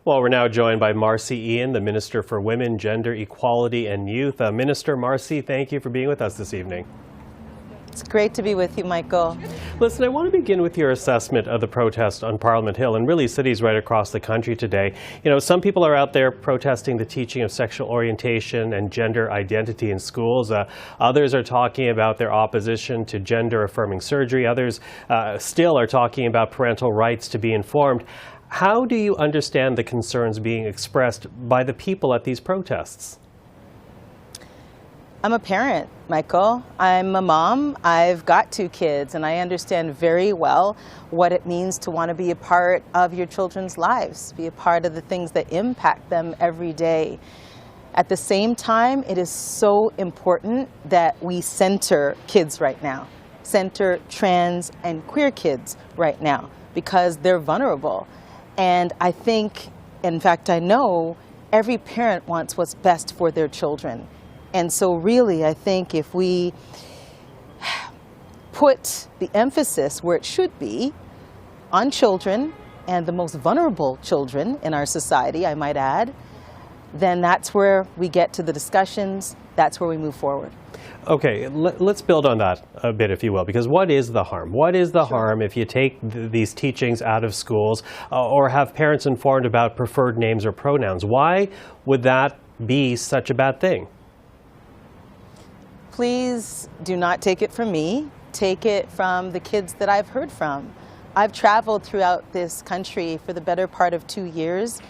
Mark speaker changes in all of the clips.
Speaker 1: Well, we're now joined by Marci Ien, the Minister for Women, Gender Equality and Youth. Minister Marci, thank you for being with us this evening.
Speaker 2: It's great to be with you, Michael.
Speaker 1: Listen, I want to begin with your assessment of the protest on Parliament Hill and really cities right across the country today. You know, some people are out there protesting the teaching of sexual orientation and gender identity in schools. Others are talking about their opposition to gender-affirming surgery. Others still are talking about parental rights to be informed. How do you understand the concerns being expressed by the people at these protests?
Speaker 2: I'm a parent, Michael. I'm a mom. I've got 2 kids, and I understand very well what it means to want to be a part of your children's lives, be a part of the things that impact them every day. At the same time, it is so important that we center kids right now, center trans and queer kids right now, because they're vulnerable. And I think, in fact, I know every parent wants what's best for their children. And so really, I think if we put the emphasis where it should be on children and the most vulnerable children in our society, I might add, then that's where we get to the discussions, that's where we move forward.
Speaker 1: Okay, let's build on that a bit, if you will, because what is the harm? What is the harm if you take these teachings out of schools or have parents informed about preferred names or pronouns? Why would that be such a bad thing?
Speaker 2: Please do not take it from me. Take it from the kids that I've heard from. I've traveled throughout this country for the better part of 2 years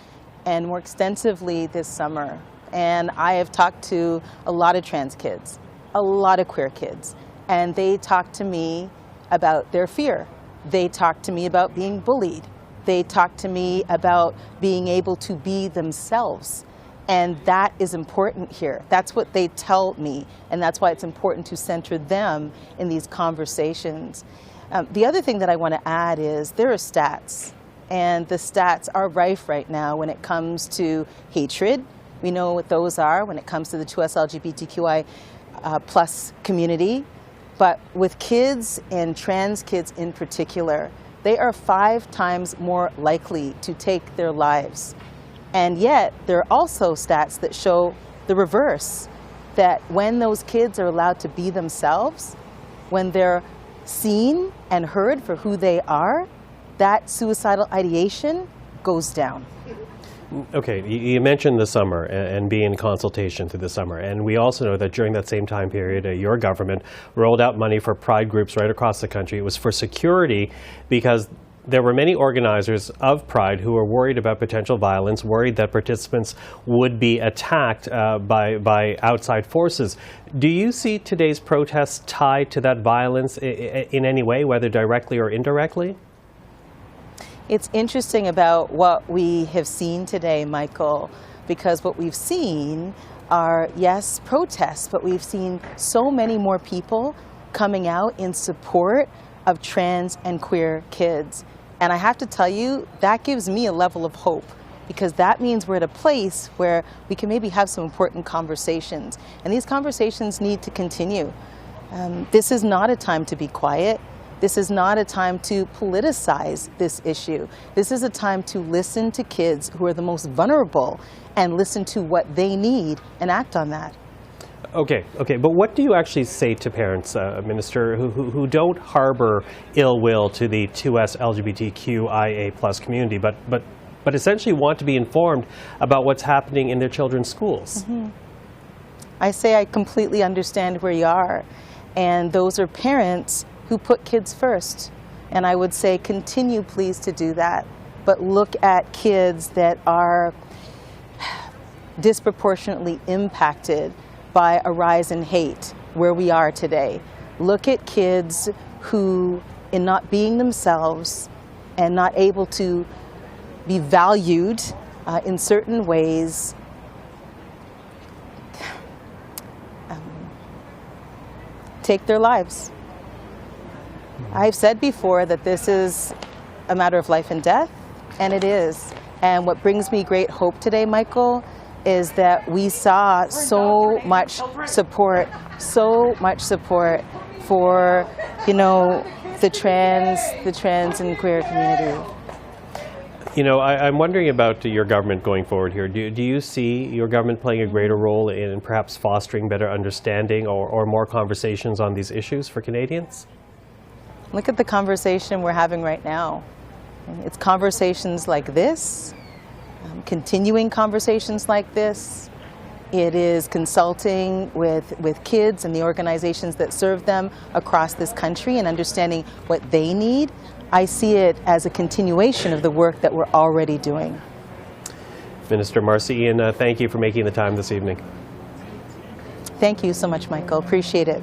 Speaker 2: and more extensively this summer. And I have talked to a lot of trans kids, a lot of queer kids, and they talk to me about their fear. They talk to me about being bullied. They talk to me about being able to be themselves. And that is important here. That's what they tell me, and that's why it's important to center them in these conversations. The other thing that I want to add is there are stats, and the stats are rife right now when it comes to hatred. We know what those are when it comes to the 2S LGBTQI plus community. But with kids and trans kids in particular, they are 5 times more likely to take their lives. And yet, there are also stats that show the reverse, that when those kids are allowed to be themselves, when they're seen and heard for who they are, that suicidal ideation goes down.
Speaker 1: Okay, you mentioned the summer and being in consultation through the summer, and we also know that during that same time period, your government rolled out money for pride groups right across the country. It was for security because there were many organizers of Pride who were worried about potential violence, worried that participants would be attacked by outside forces. Do you see today's protests tied to that violence in any way, whether directly or indirectly?
Speaker 2: It's interesting about what we have seen today, Michael, because what we've seen are, yes, protests, but we've seen so many more people coming out in support of trans and queer kids. And I have to tell you, that gives me a level of hope, because that means we're at a place where we can maybe have some important conversations. And these conversations need to continue. This is not a time to be quiet. This is not a time to politicize this issue. This is a time to listen to kids who are the most vulnerable and listen to what they need and act on that.
Speaker 1: Okay, but what do you actually say to parents, Minister, who don't harbor ill will to the 2S LGBTQIA plus community, but essentially want to be informed about what's happening in their children's schools?
Speaker 2: Mm-hmm. I say I completely understand where you are, and those are parents who put kids first. And I would say continue please to do that, but look at kids that are disproportionately impacted by a rise in hate where we are today. Look at kids who, in not being themselves and not able to be valued in certain ways, take their lives. I've said before that this is a matter of life and death, and it is. And what brings me great hope today, Michael, is that we saw so much support for, you know, the trans and queer community.
Speaker 1: You know, I'm wondering about your government going forward here. Do you see your government playing a greater role in perhaps fostering better understanding or more conversations on these issues for Canadians?
Speaker 2: Look at the conversation we're having right now. It's conversations like this, continuing conversations like this. It is consulting with kids and the organizations that serve them across this country and understanding what they need. I see it as a continuation of the work that we're already doing.
Speaker 1: Minister Marci Ien, thank you for making the time this evening.
Speaker 2: Thank you so much, Michael. Appreciate it.